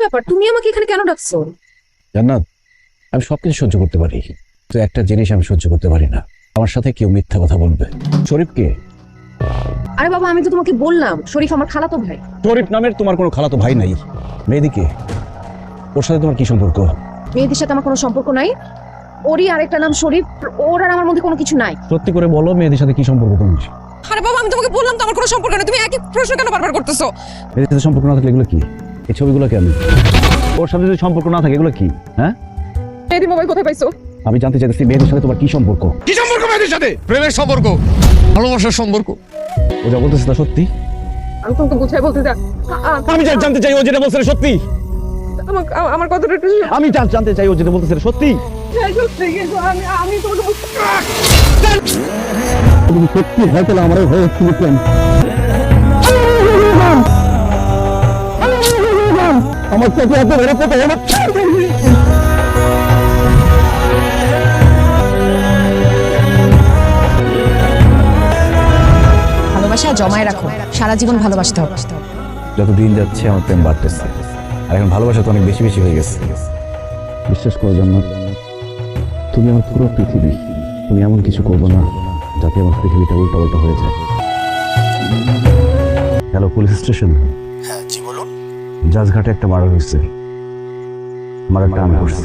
ব্যাপার, তুমি আমাকে এখানে কেন ডাকছো? জান্নাত, আমি সবকিছু সহ্য করতে পারি, তো একটা জিনিস আমি সহ্য করতে পারি না, আমার সাথে কেউ মিথ্যা কথা বলবে। শরীফকে? আরে বাবা, আমি তো তোমাকে বললাম শরীফ আমার খালাতো ভাই। শরীফ নামের তোমার কোনো খালাতো ভাই নাই। মেহেদীকে, ওর সাথে তোমার কি সম্পর্ক? মেয়েদের সাথে আমার কোনো সম্পর্ক নাই। ওরই আরেকটা নাম শরীফ, ওর আর আমার মধ্যে কোনো কিছু নাই। সত্যি করে বলো, মেহেদীর সাথে কি সম্পর্ক তোমার? আরে বাবা, আমি তোমাকে বললাম তো আমার কোনো সম্পর্ক নেই, তুমি একই প্রশ্ন কেন বারবার করতেছো? মেহেদীর সাথে সম্পর্ক না থাকলে এগুলো কি? এই ছবিগুলো কেন? ওর সাথে যদি সম্পর্ক না থাকে এগুলো কি? হ্যাঁ, মেহেদী মোবাইল কোথায় পাইছো? আমি জানতে চাইতেছি মেহেদীর সাথে তোমার কি সম্পর্ক? কি সম্পর্ক মেয়েদের সাথে? প্রেমের সম্পর্ক, ভালোবাসার সম্পর্ক। ও যা বলতেছে তা সত্যি? আমি তোমাকে বুঝাই বলতে চাই। আমি জানতে চাই ও যেটা বলছে এটা সত্যি। আমার কথাটা একটু আমি জানতে চাই ও যেটা বলতেছে এটা সত্যি। আমি তোমাকে তুমি সত্যি হয়তো আমার ভয় হচ্ছিল কেন? আমার চোখে এত বড় কথা আমার ভালোবাসা জমায় রাখো, সারা জীবন ভালোবাসতে হবে। যত দিন যাচ্ছে আমার প্রেম বাড়তেছে, আর এখন ভালোবাসা তো অনেক বেশি বেশি হয়ে গেছে। বিশ্বাস করো জান্নাত, তুমি আমার পুরো পৃথিবী। তুমি এমন কিছু করবো না যাতে আমার পৃথিবীটা উল্টা উল্টা হয়ে যায়। Hello, police station? হ্যাঁ জি বলুন। জাজঘাটে একটা মার্ডার হয়েছে, মার্ডারটা আমি করছি।